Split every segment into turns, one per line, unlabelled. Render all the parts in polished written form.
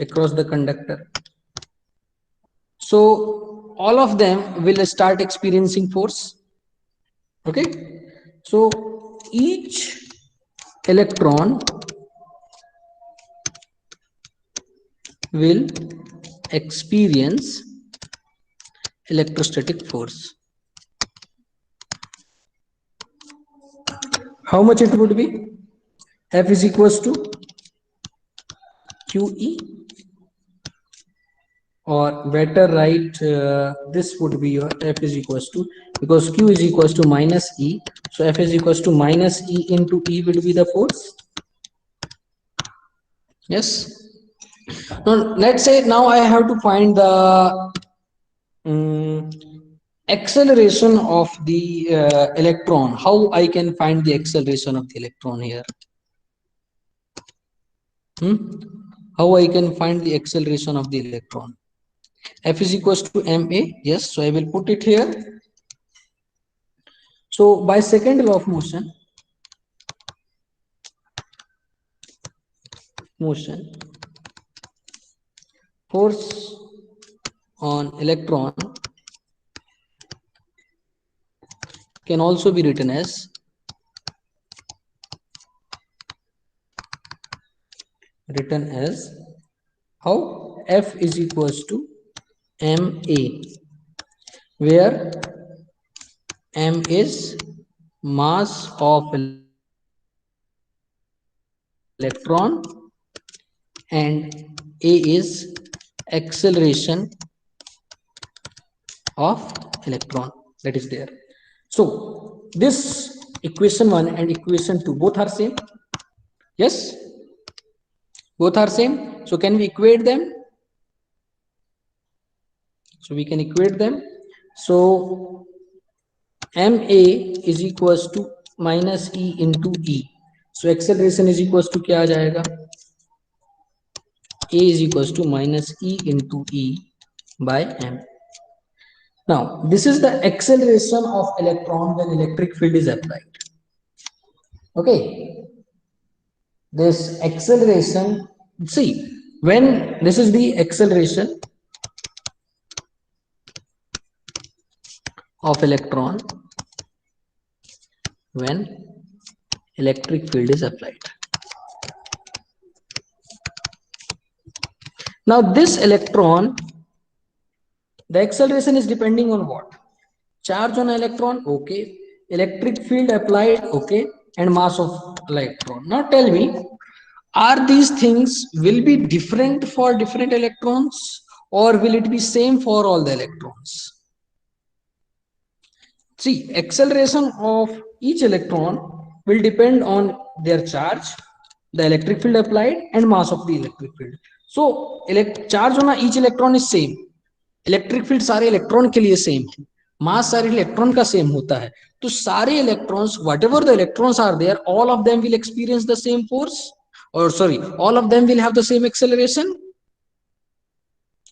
across the conductor. So all of them will start experiencing force. Okay, so each electron will experience electrostatic force. How much it would be? F is equals to QE, or better write this would be your F is equals to, because Q is equals to minus E, so F is equals to minus E into E will be the force. Yes. Now let's say now I have to find the acceleration of the electron. How I can find the acceleration of the electron here? How I can find the acceleration of the electron? F is equals to ma. Yes, so I will put it here. So by second law of motion, force on electron can also be written as how? F is equals to ma, where m is mass of electron and a is acceleration of electron, that is there. So this equation 1 and equation 2 both are same. Yes, both are same. So can we equate them? So we can equate them. So ma is equals to minus E into E. So acceleration is equals to क्या आ जाएगा? A is equals to minus E into E by m. Now this is the acceleration of electron when electric field is applied. Okay, this acceleration, see, when this is the acceleration of electron when electric field is applied. Now this electron, the acceleration is depending on what? Charge on electron, okay, electric field applied, okay, and mass of electron. Now tell me, are these things will be different for different electrons, or will it be same for all the electrons? See, acceleration of each electron will depend on their charge, the electric field applied, and mass of the electric field. So charge on each electron is same. Electric field सारे electron के लिए same है, मास सारे electron का same होता है, तो सारे electrons whatever the electrons are there, all of them will experience the same force, or sorry, all of them will have the same acceleration.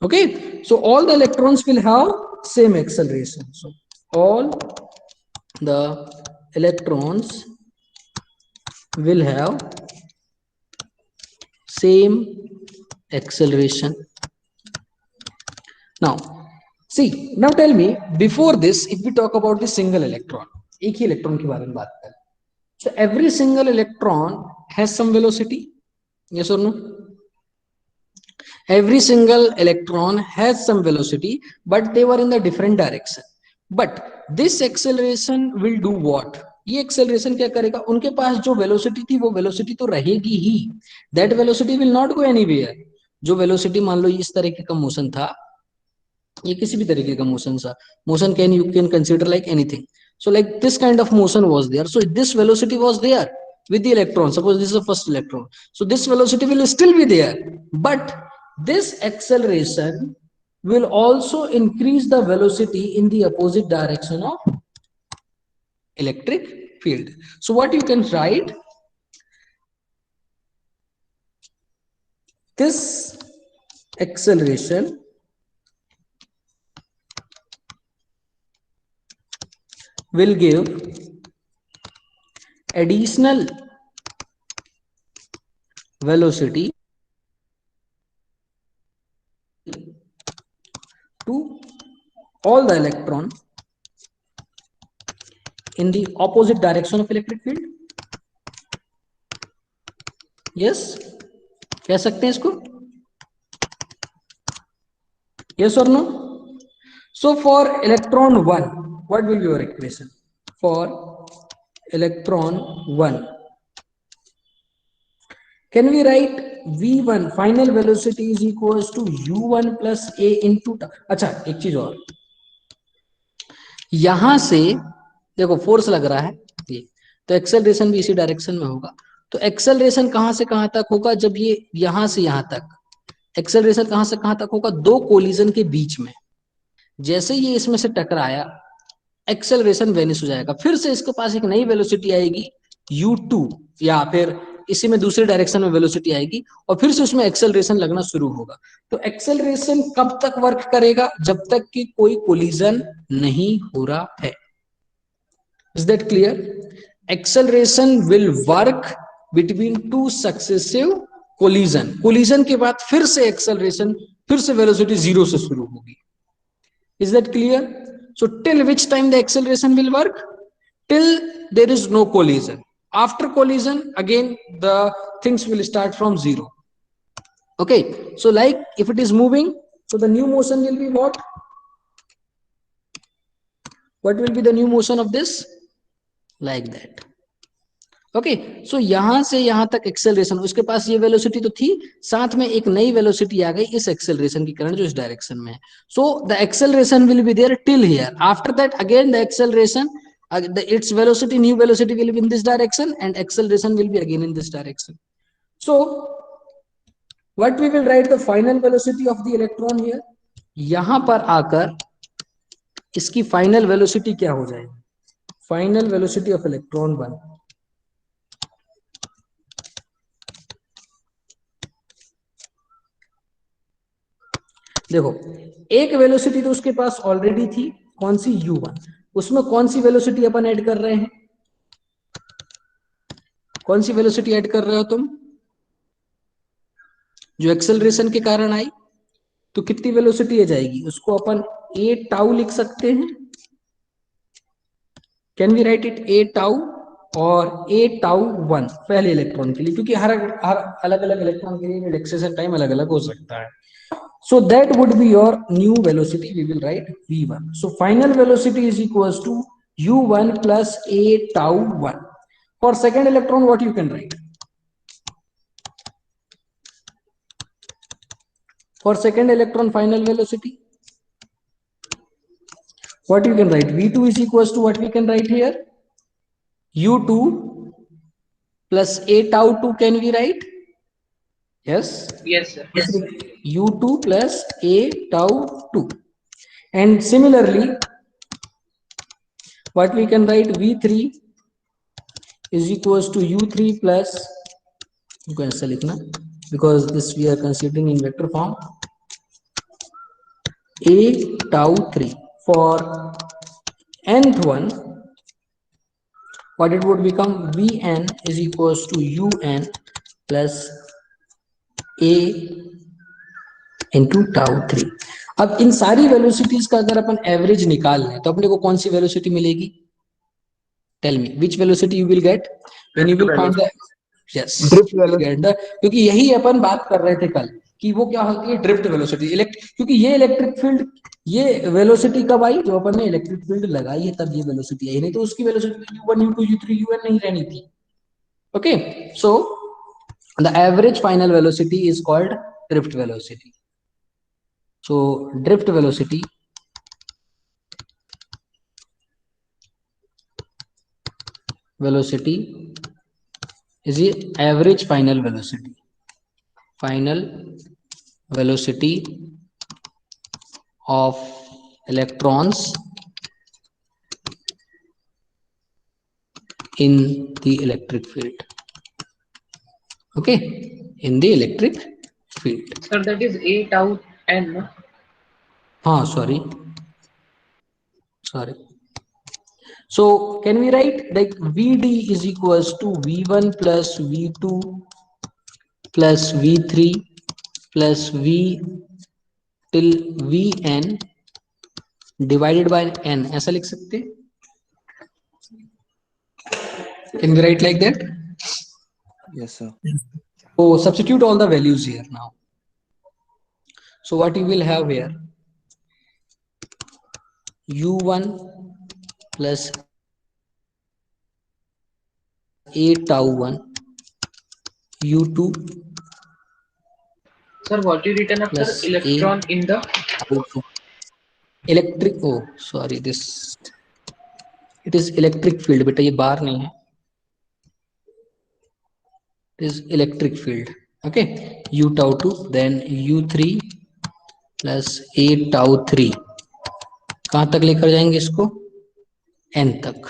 Okay, so all the electrons will have same acceleration. So all the electrons will have same acceleration. Now see, now tell me, before this if we talk about the single electron, एक ही electron के बारे में बात करें, so every single electron has some velocity, yes or no? Every single electron has some velocity, but they were in the different direction. But this acceleration will do what? ये acceleration क्या करेगा? उनके पास जो velocity थी वो velocity तो रहेगी ही, that velocity will not go anywhere. जो velocity मान लो इस तरीके का motion था, ये किसी भी तरीके का मोशन सा motion can you can consider like anything, so like this kind of motion was there, so this velocity was there with the electron. Suppose this is the first electron, so this velocity will still be there, but this acceleration will also increase the velocity in the opposite direction of electric field. So what you can write, this acceleration will give additional velocity to all the electron in the opposite direction of electric field. Yes, कह सकते हैं इसको? Yes or no? So for electron 1, what will be your equation? For electron 1, can we write v1 final velocity is equals to u1 plus a into tau? अच्छा, एक चीज और, यहां से देखो फोर्स लग रहा है ये, तो एक्सेलरेशन भी इसी डायरेक्शन में होगा। तो एक्सेलरेशन कहां से कहां तक होगा? जब ये यहां से यहां तक, एक्सेलरेशन कहां से कहां तक होगा? दो कोलिजन के बीच में। जैसे ये इसमें से टकराया, एक्सेलरेशन वेनिश हो जाएगा, फिर से इसके पास एक नई वेलोसिटी आएगी u2, या फिर इसी में दूसरे डायरेक्शन में वेलोसिटी आएगी, और फिर से उसमें एक्सेलरेशन लगना शुरू होगा। तो एक्सेलरेशन कब तक वर्क करेगा? जब तक कि कोई कोलिजन नहीं हो रहा है। Is that clear? Acceleration will work between two successive collision. Collision के बाद फिर से एक्सेलरेशन, फिर से वेलोसिटी जीरो से शुरू होगी। Is that clear? So till which time the acceleration will work? Till there is no collision. After collision, again the things will start from zero. Okay, so like if it is moving, so the new motion will be what? What will be the new motion of this? Like that. Okay, so यहां से यहां तक acceleration, उसके पास ये velocity तो थी, साथ में एक नई वेलोसिटी आ गई इस एक्सेलरेशन के कारण जो इस डायरेक्शन में है। So the acceleration will be there till here, after that again the acceleration, its velocity, new velocity will be in this direction and acceleration will be again in this direction. So what we will write the final velocity of the electron here? यहां पर आकर इसकी final velocity क्या हो जाएगी? Final velocity of electron 1, देखो एक velocity तो उसके पास ऑलरेडी थी, कौन सी? u1, उसमें कौन सी वेलोसिटी अपन ऐड कर रहे हैं? कौन सी वेलोसिटी ऐड कर रहे हो तुम? जो एक्सेलरेशन के कारण आई, तो कितनी वेलोसिटी आ जाएगी? उसको अपन a टाउ लिख सकते हैं। Can we write it a tau और a टाउ 1 पहले इलेक्ट्रॉन के लिए, क्योंकि हर अलग अलग इलेक्ट्रॉन के लिए रिलैक्सेशन टाइम अलग अलग हो सकता है। So that would be your new velocity. We will write v1. So final velocity is equals to u1 plus a tau 1. For second electron, what you can write? For second electron final velocity, what you can write? v2 is equals to what we can write here? u2 plus a tau 2 can we write? Yes?
Yes, sir. Yes.
u2 plus a tau 2. And similarly, what we can write? v3 is equals to u3 plus, you can ऐसा लिखना because this we are considering in vector form, a tau 3. For nth one, what it would become? vn is equals to un plus a into tau 3. अब इन सारी velocities का अगर अपन average निकाल लें तो अपने को कौन सी वेलोसिटी मिलेगी? Tell me which velocity you will get when you will find the, yes, क्योंकि यही अपन बात कर रहे थे कल कि वो क्या होती है? Drift velocity. क्योंकि ये इलेक्ट्रिक फील्ड, ये वेलोसिटी कब आई? जो अपन ने इलेक्ट्रिक फील्ड लगाई है तब ये वेलोसिटी आई, नहीं तो उसकी velocity u1 u2 u3 un नहीं रहनी थी। Okay, so the average final velocity is called drift velocity. So drift velocity is the average final velocity of electrons in the electric field. Okay, in the electric field.
Sir, that is a tau n, no?
हाँ, sorry. So can we write like vd is equals to v1 plus v2 plus v3 plus v till vn divided by n, ऐसा लिख सकते हैं. Can we write like that?
Yes, sir.
So substitute all the values here now. So what you will have here, u1 plus a tau 1, u2
Sir, what you written after
plus
electron in the?
tau 2. Electric, oh sorry, this it is electric field, बेटा ये बार नहीं है, it is electric field. Okay, u tau 2, then u3 plus a tau 3, कहाँ तक लेकर जाएंगे इसको, n तक,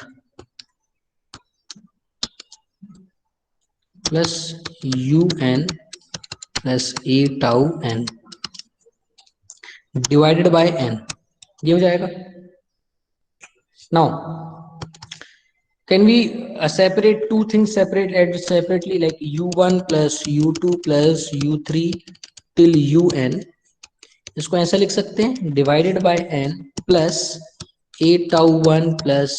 plus un plus a tau n divided by n, ये हो जाएगा. Now can we separate two things separately, like u1 plus u2 plus u3 till un, इसको ऐसा लिख सकते हैं, divided by n plus a tau 1 plus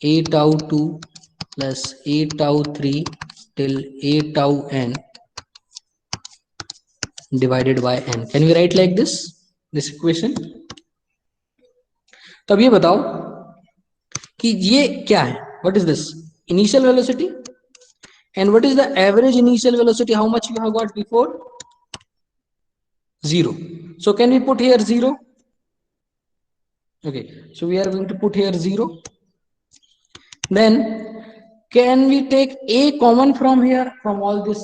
a tau 2 plus a tau 3 till a tau n divided by n. Can we write like this equation? तो अब ये बताओ कि ये क्या है, what is this initial velocity and what is the average initial velocity, how much you have got before? 0. So can we put here 0? Okay, so we are going to put here 0. Then can we take a common from here, from all this?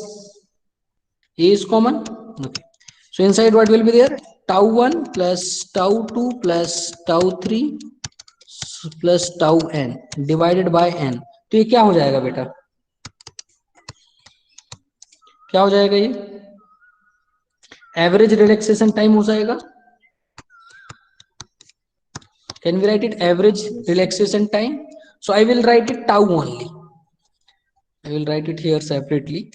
A is common. Okay, so inside what will be there, tau 1 plus tau 2 plus tau 3 plus tau n divided by n. तो ये क्या हो जाएगा बेटा, क्या हो जाएगा, ये एवरेज रिलैक्सेशन टाइम हो जाएगा. Can we write it average relaxation time? So I will write it tau only. I will write it here separately,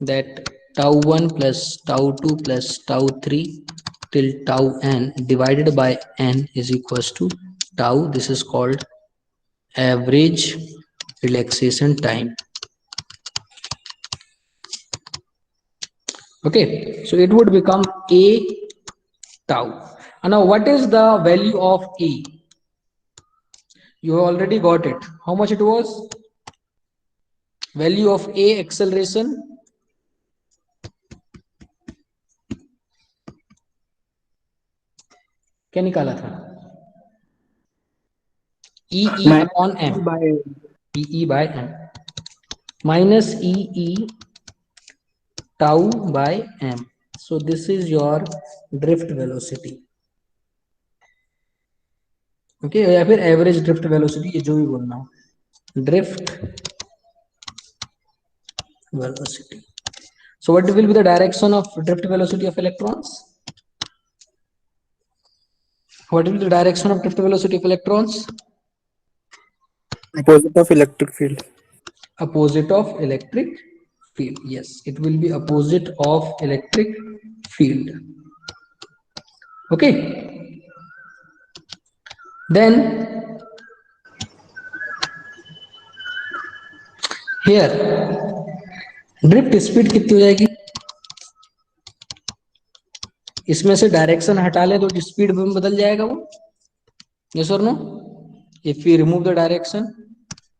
that tau 1 plus tau 2 plus tau 3 till tau n divided by n is equals to tau. This is called average relaxation time. Okay, so it would become a tau. And now what is the value of a? You have already got it. How much it was? Value of a acceleration, क्या निकाला था, e upon m, e by m minus e tau by m. So this is your drift velocity. Okay, या फिर average drift velocity, ये जो भी बोलना हो, drift velocity. So what will be the direction of drift velocity of electrons? What will be the direction of drift velocity of electrons?
Opposite of electric field.
Opposite of electric field. Yes, it will be opposite of electric field. Okay, then here drift speed कितनी हो जाएगी, इसमें से direction हटा ले तो speed में बदल जाएगा वो, yes or no? If we remove the direction,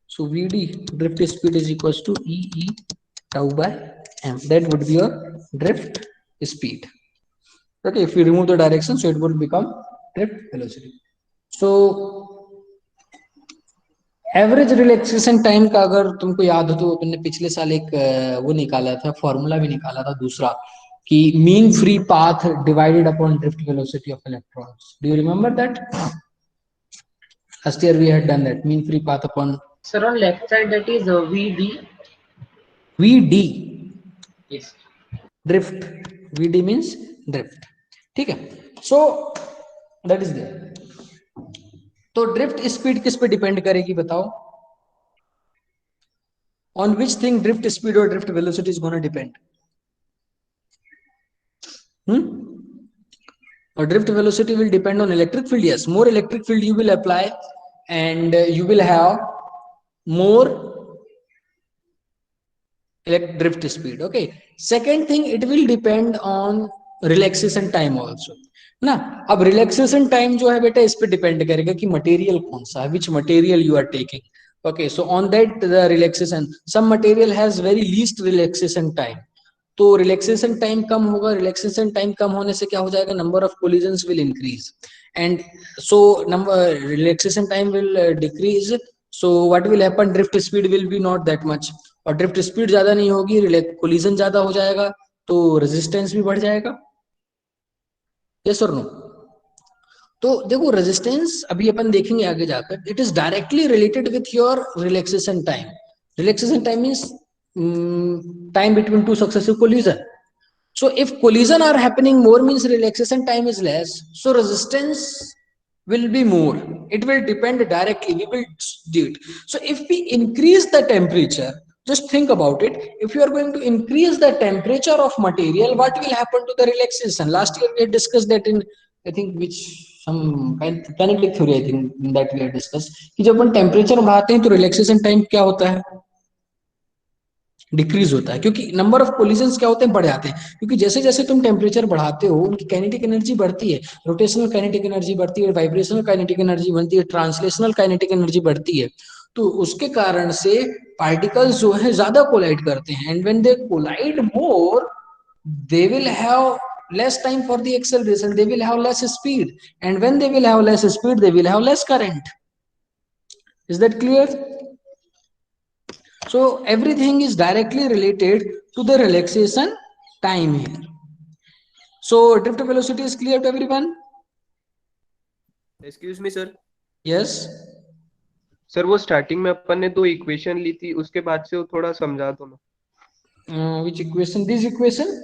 so vd drift speed is equals to e tau by m. That would be your drift speed. Okay, if we remove the direction, so it would become drift velocity. So average relaxation time का अगर तुमको याद हो तो तुमने पिछले साल एक वो निकाला था, फॉर्मूला भी निकाला था दूसरा, कि mean free path divided upon drift velocity of electrons. Do you remember that? Last year we had done that, mean free path upon.
Sir, on left side that is VD.
VD.
Yes.
Drift. VD means drift. ठीक है. So that is there. तो drift speed किस पे depend करेगी बताओ? On which thing drift speed or drift velocity is going to depend? Or drift velocity will depend on electric field. Yes, more electric field you will apply, and you will have more drift speed. Okay, second thing, it will depend on relaxation time also ना. अब relaxation time जो है बेटा, इस पे depend करेगा कि material कौन सा है, which material you are taking. Okay, so on that the relaxation, some material has very least relaxation time, तो रिलैक्सेशन टाइम कम होगा. रिलैक्सेशन टाइम कम होने से क्या हो जाएगा, number of collisions will increase, and so number relaxation time will decrease. So what will happen, drift speed will be not that much, और drift speed ज्यादा नहीं होगी, कोलिजन ज्यादा हो जाएगा, तो रेजिस्टेंस भी बढ़ जाएगा. यस और नो? तो देखो रेजिस्टेंस अभी अपन देखेंगे आगे जाकर, it is directly related with your relaxation time. Relaxation time means time between two successive collision. So if collision are happening more, means relaxation time is less, so resistance will be more. It will depend directly, we will do it. So if we increase the temperature, just think about it, if you are going to increase the temperature of material, what will happen to the relaxation? Last year we had discussed that in, I think, which some kinetic theory, I think that we had discussed कि जब अपन temperature बढ़ाते हैं तो relaxation time क्या होता है, decrease होता है, क्योंकि नंबर ऑफ कोलिजन्स क्या होते हैं, बढ़ जाते हैं. क्योंकि जैसे जैसे तुम टेम्परेचर बढ़ाते हो उनकी काइनेटिक एनर्जी बढ़ती है, रोटेशनल काइनेटिक एनर्जी बढ़ती है, वाइब्रेशनल काइनेटिक एनर्जी बढ़ती है, ट्रांसलेशनल काइनेटिक एनर्जी बढ़ती है. तो उसके कारण से पार्टिकल्स जो है ज्यादा कोलाइड करते हैं, and when they collide more, they will have less time for the acceleration, they will have less speed, and when they will have less speed, they will have less current. Is that clear? So everything is directly related to the relaxation time here. So drift velocity is clear to everyone?
Excuse me sir.
Yes.
Sir वो starting में अपन ने दो equation ली थी, उसके बाद से वो थोड़ा समझा दो ना.
Which equation? This equation?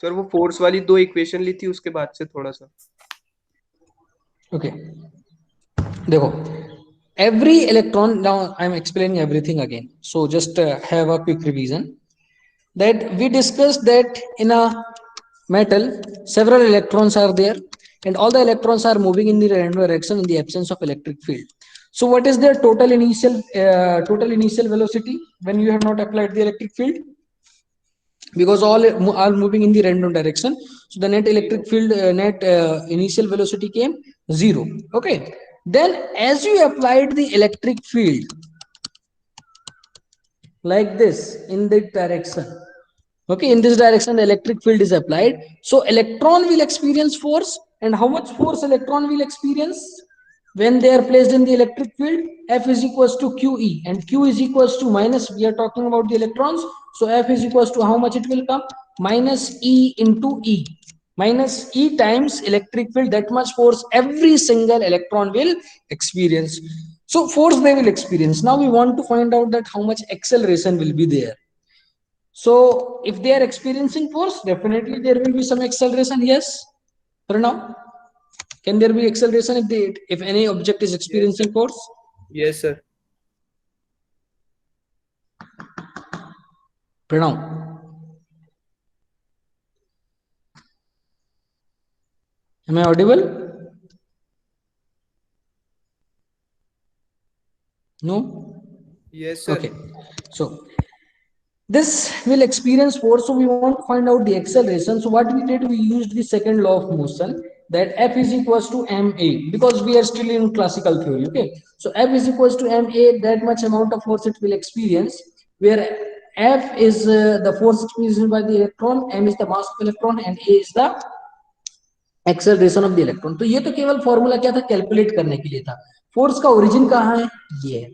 Sir वो फोर्स वाली दो इक्वेशन ली थी, उसके बाद से थोड़ा सा.
Okay. देखो, every electron, now I am explaining everything again. So just have a quick revision. That we discussed that in a metal, several electrons are there, and all the electrons are moving in the random direction in the absence of electric field. So what is their total initial velocity when you have not applied the electric field? Because all are moving in the random direction, so the net electric field, net initial velocity came 0. Okay, then as you applied the electric field like this in the direction, okay, in this direction the electric field is applied, so electron will experience force. And how much force electron will experience when they are placed in the electric field? F is equals to QE, and Q is equals to minus, we are talking about the electrons, so F is equals to how much it will come, minus E into E, minus E times electric field, that much force every single electron will experience. So force they will experience. Now we want to find out that how much acceleration will be there. So if they are experiencing force, definitely there will be some acceleration. Yes or no? Can there be acceleration if any object is experiencing force?
Yes sir.
Pranav. Am I audible? No?
Yes sir.
Okay. So this will experience force, so we want to find out the acceleration. So what we did, we used the second law of motion, that F is equals to ma, because we are still in classical theory. Okay, so F is equals to ma, that much amount of force it will experience, where F is the force experienced by the electron, m is the mass of electron, and a is the acceleration of the electron. तो ये तो केवल formula क्या था, calculate करने के लिए था. फोर्स का ओरिजिन कहाँ है, ये है.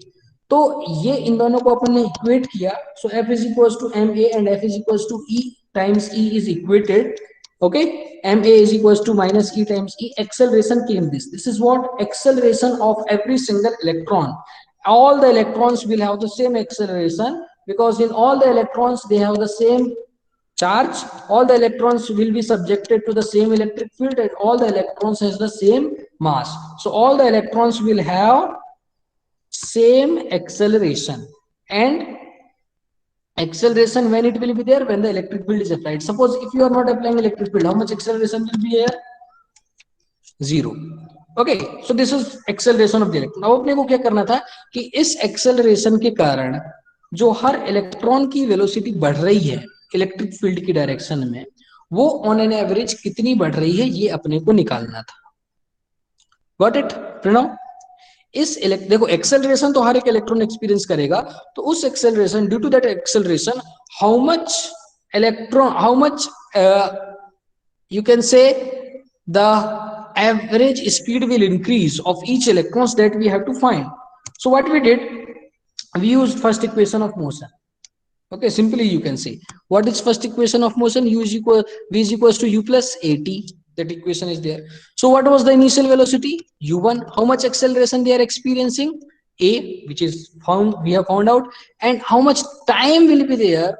तो ये इन दोनों को अपन ने इक्वेट किया. सो F is equals to ma and F is equals to E times E is equated. Okay, ma is equals to minus E times E. Acceleration came this. This is what acceleration of every single electron. All the electrons will have the same acceleration, because in all the electrons they have the same charge, all the electrons will be subjected to the same electric field, and all the electrons has the same mass. So all the electrons will have same acceleration, and acceleration when it will be there, when the electric field is applied. Suppose if you are not applying electric field, how much acceleration will be here? Zero. Okay, so this is acceleration of the electron. अब अपने को क्या करना था कि इस acceleration के कारण जो हर इलेक्ट्रॉन की वेलोसिटी बढ़ रही है इलेक्ट्रिक फील्ड की डायरेक्शन में, वो ऑन एन एवरेज कितनी बढ़ रही है ये अपने को निकालना था. Got it Pranav? देखो एक्सेलरेशन तो हर एक इलेक्ट्रॉन एक्सपीरियंस करेगा, तो उस acceleration, due to that acceleration, how much you can say the average speed will increase of each electrons that we have to find. So what we did, we used first equation of motion. Okay, simply you can say what is first equation of motion? V is equals to u plus at. That equation is there. So what was the initial velocity? u1. How much acceleration they are experiencing? A, which is we have found out. And how much time will be there?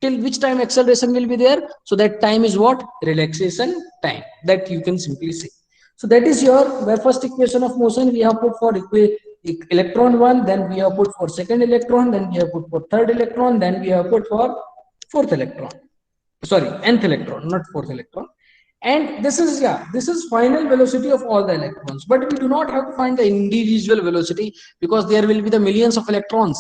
Till which time acceleration will be there? So that time is what? Relaxation time. That you can simply say. So that is your first equation of motion. We have put for electron 1, then we have put for second electron, then we have put for third electron, then we have put for fourth electron. Sorry, nth electron, not fourth electron. And this is final velocity of all the electrons. But we do not have to find the individual velocity because there will be the millions of electrons.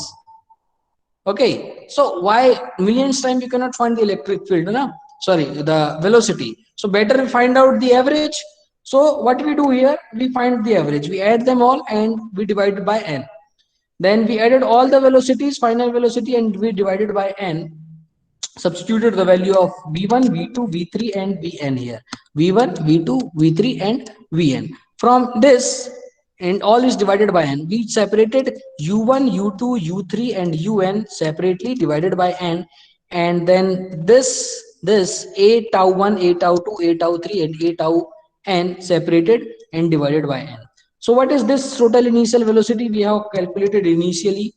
Okay, so why millions time you cannot find the electric field, no? Sorry, the velocity. So better we find out the average. So what we do here, we find the average. We add them all and we divide by n. Then we added all the velocities, final velocity, and we divided by n. Substituted the value of v1, v2, v3, and vn here. v1, v2, v3, and vn. From this, and all is divided by n. We separated u1, u2, u3, and un separately divided by n. And then this a tau 1, a tau 2, a tau 3, and a tau n separated and divided by n. So what is this total initial velocity we have calculated initially?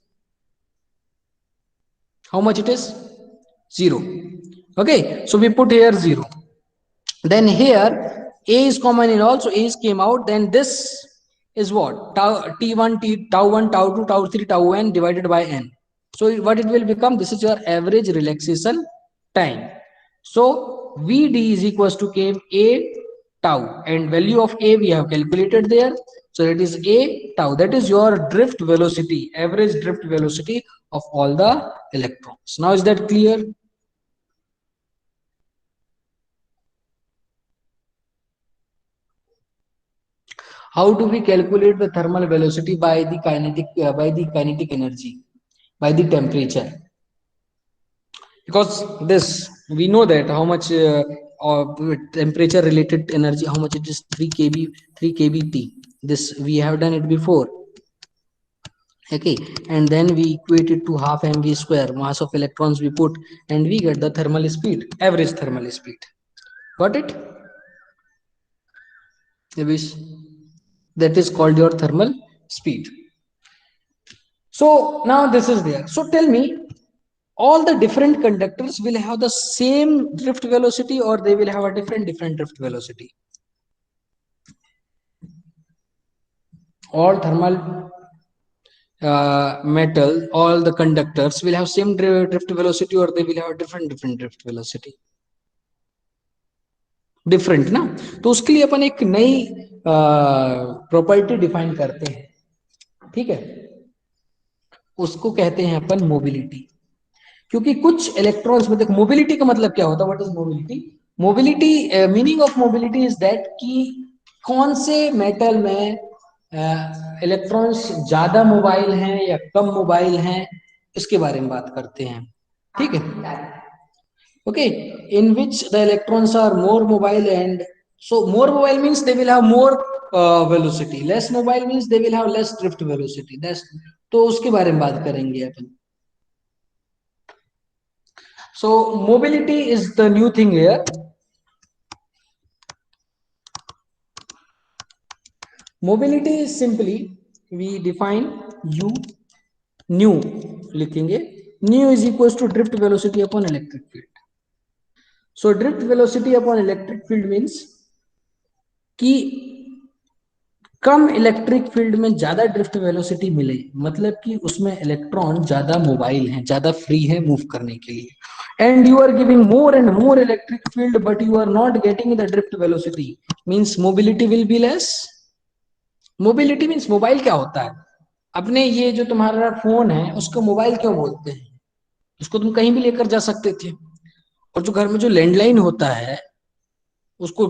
How much it is? 0. Okay, so we put here 0. Then here a is common in all, so a came out. Then this is what? T1, tau 1, tau 2, tau 3, tau n divided by n. So what it will become? This is your average relaxation time. So Vd is equals to k a tau, and value of a we have calculated there. So it is a tau. That is your drift velocity, average drift velocity of all the electrons. Now is that clear? How do we calculate the thermal velocity by the kinetic energy, by the temperature? Because this we know that how much temperature related energy, how much it is 3 kBt. This we have done it before. Okay, and then we equate it to half mv square, mass of electrons we put, and we get the thermal speed, average thermal speed. Got it? That is called your thermal speed. So now this is there. So tell me, all the different conductors will have the same drift velocity or they will have a different drift velocity? All thermal metal, all the conductors will have same drift velocity or they will have a different drift velocity? Different ना. तो उसके लिए अपन एक नई property define करते हैं. ठीक है, उसको कहते हैं अपन मोबिलिटी. क्योंकि कुछ इलेक्ट्रॉन्स में देखो, मोबिलिटी का मतलब क्या होता है? What is mobility? Mobility, meaning of mobility is that कि कौन से मेटल में इलेक्ट्रॉन्स ज्यादा मोबाइल हैं या कम मोबाइल हैं, इसके बारे में बात करते हैं. ठीक है. Okay, in which the electrons are more mobile, and so more mobile means they will have more velocity, less mobile means they will have less drift velocity. That's, तो उसके बारे में बात करेंगे अपन. So mobility is the new thing here. Mobility is simply we define u, nu लिखेंगे. Nu is equals to drift velocity upon electric field. So drift velocity upon electric field means कि कम electric field में ज्यादा drift velocity मिले, मतलब कि उसमें electron ज्यादा mobile हैं, ज्यादा फ्री है मूव करने के लिए, and you are giving more and more electric field but you are not getting the drift velocity, means mobility will be less. Mobility means mobile क्या होता है, अपने ये जो तुम्हारा फोन है उसको मोबाइल क्यों बोलते हैं, उसको तुम कहीं भी लेकर जा सकते थे। और जो घर में जो लैंडलाइन होता है उसको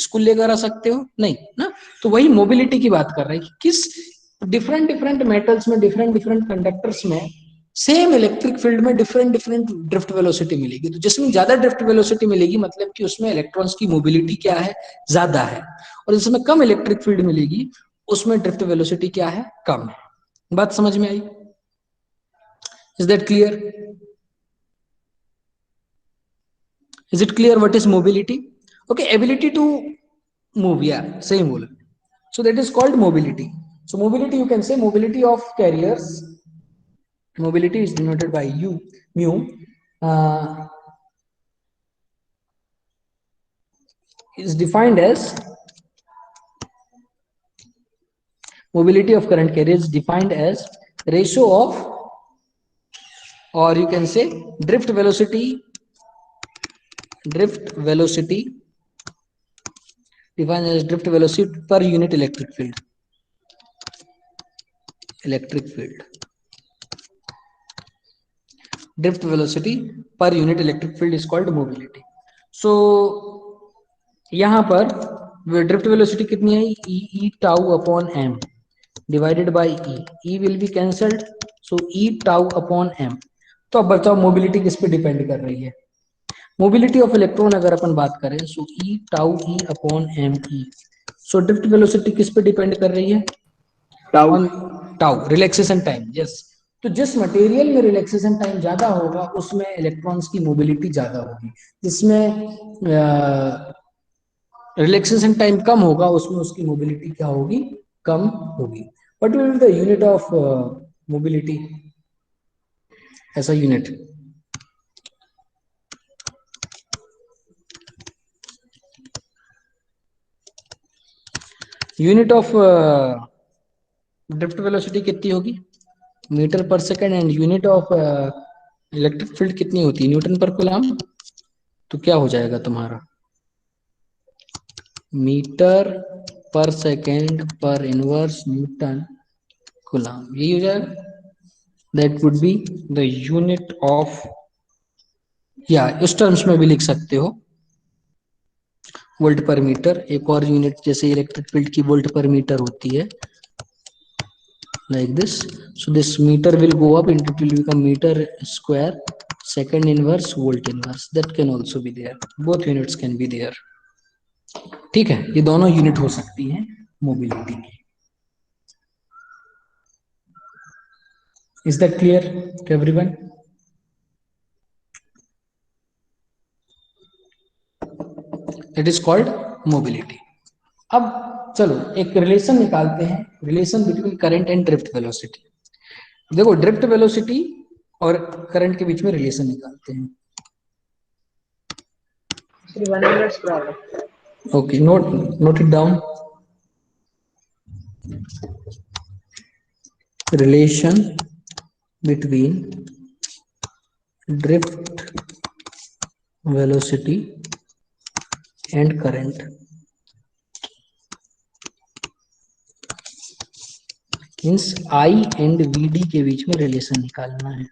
स्कूल लेकर आ सकते हो नहीं ना। तो वही मोबिलिटी की बात कर रहे हैं कि किस डिफरेंट डिफरेंट मेटल्स में, डिफरेंट डिफरेंट कंडक्टर्स में सेम इलेक्ट्रिक फील्ड में डिफरेंट डिफरेंट ड्रिफ्ट वेलोसिटी मिलेगी। तो जिसमें ज्यादा ड्रिफ्ट वेलोसिटी मिलेगी मतलब कि उसमें इलेक्ट्रॉन्स की मोबिलिटी क्या है, ज्यादा है, और जिसमें कम इलेक्ट्रिक फील्ड मिलेगी उसमें ड्रिफ्ट वेलोसिटी क्या है, कम है। बात समझ में आई? Is that clear? Is it clear what is mobility? Okay, ability to move, yeah, same word. So that is called mobility. So mobility, you can say mobility of carriers, mobility is denoted by u mu, uh, is defined as mobility of current carrier is defined as ratio of, or you can say drift velocity defined as drift velocity per unit electric field drift velocity per unit electric field is called mobility. So यहाँ पर drift velocity कितनी है, e e tau upon m divided by e, e will be cancelled, so e tau upon m. तो अब बताओ mobility किस पे depend कर रही है? मोबिलिटी ऑफ इलेक्ट्रॉन अगर अपन बात करें, so e tau e upon m e, so drift velocity किस पे डिपेंड कर रही है?
Tau.
On tau, relaxation time, yes. तो जिस मटेरियल में रिलैक्सेशन टाइम ज्यादा होगा उसमें इलेक्ट्रॉन्स की मोबिलिटी ज्यादा होगी, जिसमें रिलैक्सेशन टाइम कम होगा उसमें उसकी मोबिलिटी क्या होगी, कम होगी। What will be the unit of mobility, ऐसा unit? Unit of drift velocity कितनी होगी, meter per second, and unit of electric field कितनी होती है, न्यूटन पर कूलम। तो क्या हो जाएगा तुम्हारा, मीटर पर सेकेंड पर इनवर्स न्यूटन कूलम, यही हो जाएगा। That would be the unit of, या इस टर्म्स में भी लिख सकते हो वोल्ट पर मीटर। एक और यूनिट जैसे इलेक्ट्रिक फील्ड की वोल्ट पर मीटर होती है, like this. So this meter will go up into, it will become meter square second inverse volt inverse, that can also be there, both units can be there. ठीक है, ये दोनों unit हो सकती हैं मोबिलिटी की। Is that clear to everyone? It is called mobility. अब चलो एक रिलेशन निकालते हैं, relation between current and drift velocity. देखो ड्रिफ्ट वेलोसिटी और करंट के बीच में रिलेशन निकालते हैं।
Sir, 1 minute per hour.
Okay, note it down. Relation between drift velocity and current means I and V D के बीच में रिलेशन निकालना है।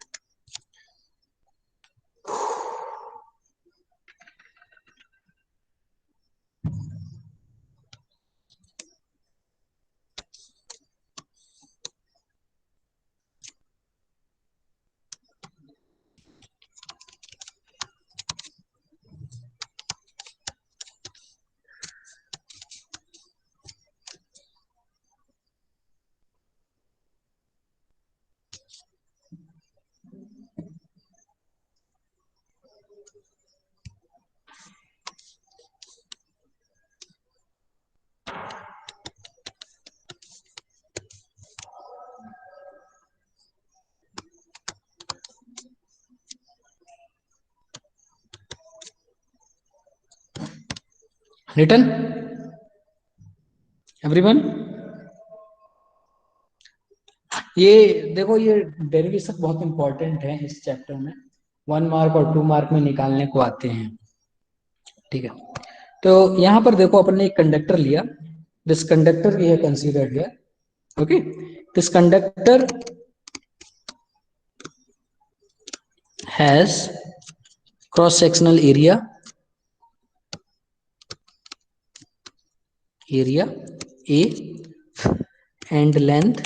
Written? Everyone? ये देखो, ये डेरिवेशन बहुत इंपॉर्टेंट है इस चैप्टर में, 1 मार्क और 2 मार्क में निकालने को आते हैं। ठीक है, तो यहां पर देखो अपन ने एक कंडक्टर लिया, this conductor we have considered here. Okay, this conductor has cross sectional area A and length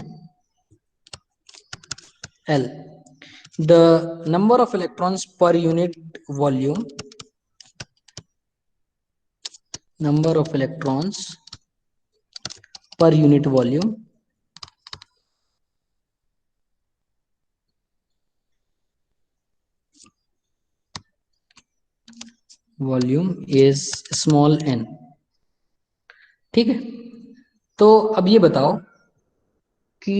L. The number of electrons per unit volume, number of electrons per unit volume is small n. ठीक है, तो अब ये बताओ कि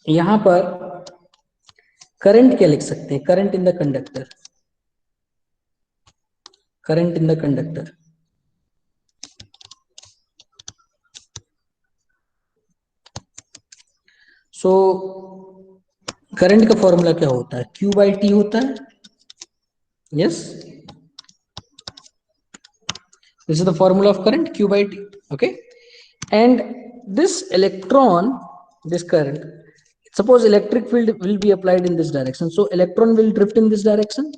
यहां पर current क्या लिख सकते हैं, current in the conductor, current in the conductor. So current का फॉर्मूला क्या होता है, Q/T होता है। Yes, this is the formula of current, Q/T. Okay, and this electron, this current, suppose electric field will be applied in this direction, so electron will drift in this direction,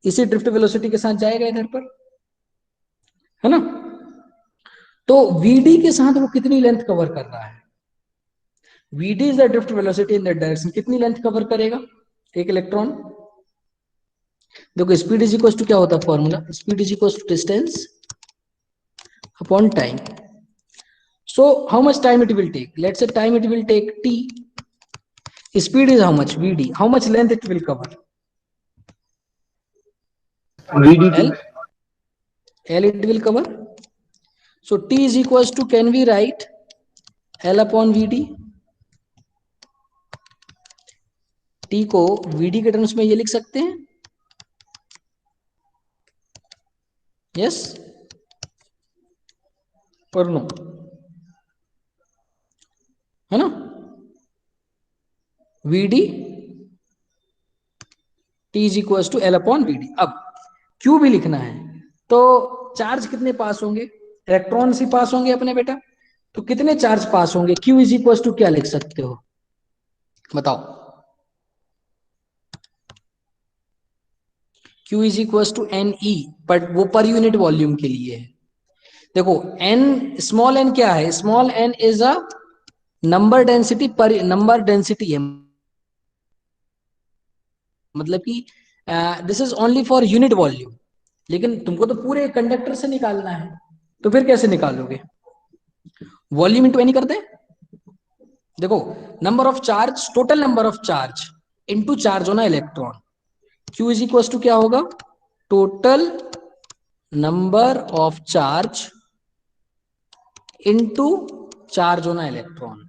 इसी drift velocity के साथ जाएगा इधर पर, है ना। तो Vd के साथ वो कितनी लेंथ कवर कर रहा है, Vd is the drift velocity in that direction, कितनी लेंथ कवर करेगा एक इलेक्ट्रॉन। देखो स्पीड इज इक्वल टू क्या होता है formula, speed is equal to distance upon time. So how much time it will take? Let's say time it will take t. Speed is how much? Vd. How much length it will cover?
VDT.
L it will cover. So t is equals to, can we write L upon Vd? t को Vd के terms में ये लिख सकते हैं, yes और no, है ना। Vd t is equals to L upon Vd। अब Q भी लिखना है, तो चार्ज कितने पास होंगे, इलेक्ट्रॉन ही पास होंगे अपने बेटा, तो कितने चार्ज पास होंगे, Q इज इक्वल टू क्या लिख सकते हो बताओ। Q is equal to NE, but वो पर यूनिट वॉल्यूम के लिए है। देखो n, स्मॉल n क्या है, small n is a number density, पर नंबर डेंसिटी है, मतलब कि this is only for unit volume, लेकिन तुमको तो पूरे कंडक्टर से निकालना है, तो फिर कैसे निकालोगे, वॉल्यूम इंटू एनी कर दे। देखो number of charge, total number of charge into charge होना electron, Q is equal to क्या होगा, total number of charge into charge होना इलेक्ट्रॉन,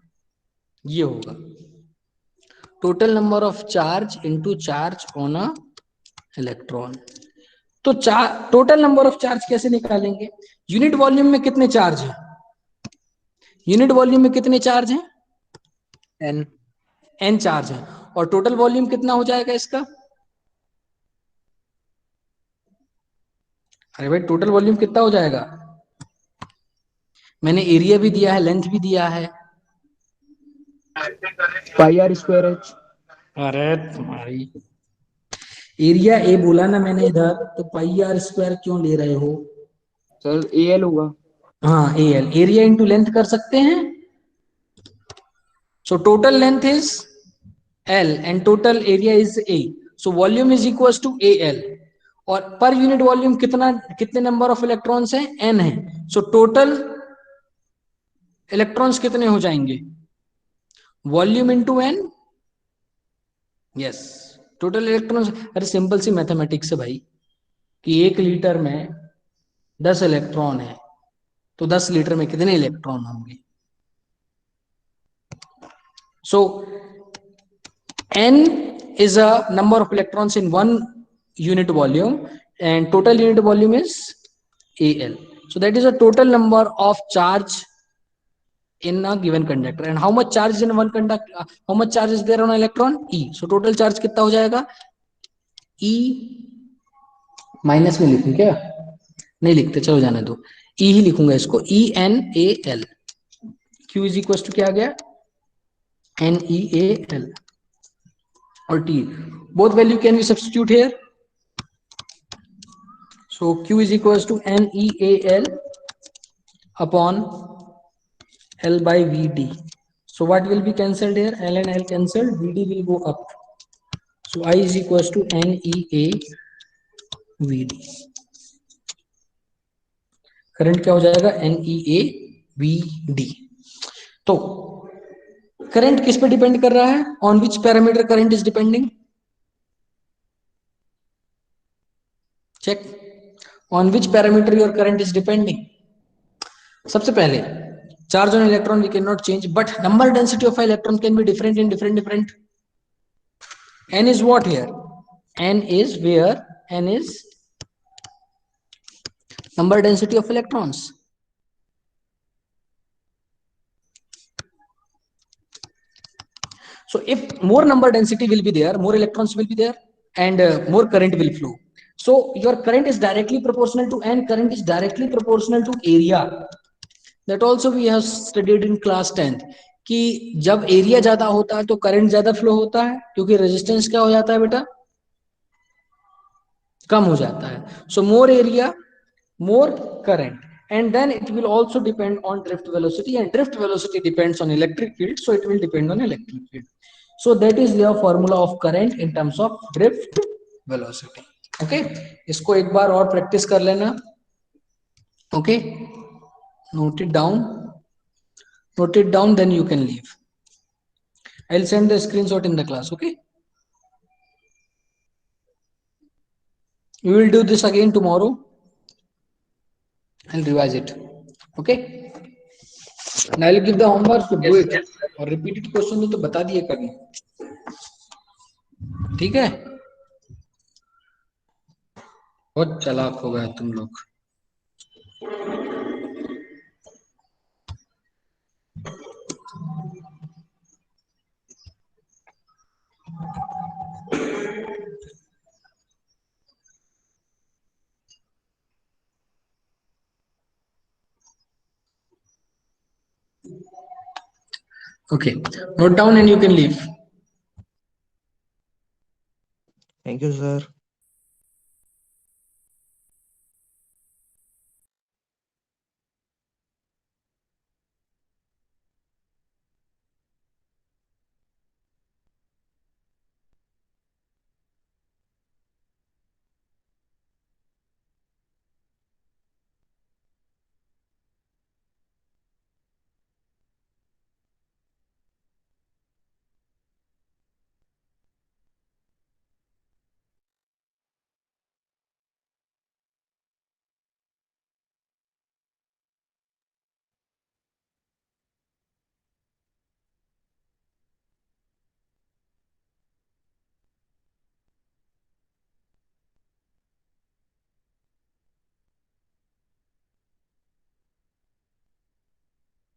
ये होगा total number of charge into charge on a electron. तो टोटल नंबर ऑफ चार्ज कैसे निकालेंगे, unit volume में कितने चार्ज है, यूनिट वॉल्यूम में कितने चार्ज हैं,
N.
n चार्ज है, और टोटल वॉल्यूम कितना हो जाएगा इसका, अरे भाई टोटल वॉल्यूम कितना हो जाएगा, मैंने एरिया भी दिया है, लेंथ भी दिया है।
Pi r square h.
अरे तुम्हारी एरिया ए बोला ना मैंने इधर, तो पाई आर स्क्वायर क्यों ले रहे हो।
सर AL होगा।
हाँ A L, area into length कर सकते हैं। So total length is L and total area is A, so volume is equal to A L, और पर यूनिट वॉल्यूम कितना, कितने नंबर ऑफ इलेक्ट्रॉन्स है, एन है, सो टोटल इलेक्ट्रॉन्स कितने हो जाएंगे, volume into n, yes total electrons. अरे simple सी मैथमेटिक्स है भाई, कि 1 लीटर में 10 इलेक्ट्रॉन है, तो 10 लीटर में कितने इलेक्ट्रॉन होंगे। सो n is a number of electrons in one unit volume and total unit volume is Al, so that is a total number of charge in a given conductor. And how much charge is in one conductor? How much charge is there on electron? E. So total charge कितना हो जाएगा? E minus में लिखूं क्या? नहीं लिखते, चलो जाने दो. E ही लिखूंगा इसको. ENAL. Q is equals to क्या आ गया? NEAL or T. Both value can be substitute here. So Q is equals to NEAL upon L by VD. So what will be cancelled here? L and L cancelled. VD will go up. So I is equals to NEA VD. Current क्या हो जाएगा? NEA VD. तो current किस पे depend कर रहा है? On which parameter current is depending? Check. On which parameter your current is depending? सबसे पहले charge on electron we cannot change, but number density of electron can be different in different. N is what here? N is where? N is number density of electrons. So if more number density will be there, more electrons will be there, and more current will flow. So your current is directly proportional to N. Current is directly proportional to area. That also we have studied in class 10th कि जब area ज्यादा होता है तो current ज्यादा flow होता है, क्योंकि रेजिस्टेंस क्या हो जाता है बेटा? कम हो जाता है. So more area, more current, and then it will also depend on drift velocity, and drift velocity depends on electric field, so it will depend on electric field. So that is your formula of current in terms of drift velocity. Okay, इसको एक बार और practice कर लेना. Okay, note it down, then you can leave. I'll send the screenshot in the class. Okay, we will do this again tomorrow. I'll revise it. Okay, and I'll give the homework to do it. और repeated question तो बता दिए कभी. ठीक है, बहुत चालाक हो गए तुम लोग. Okay, note down and you can leave.
Thank you, sir.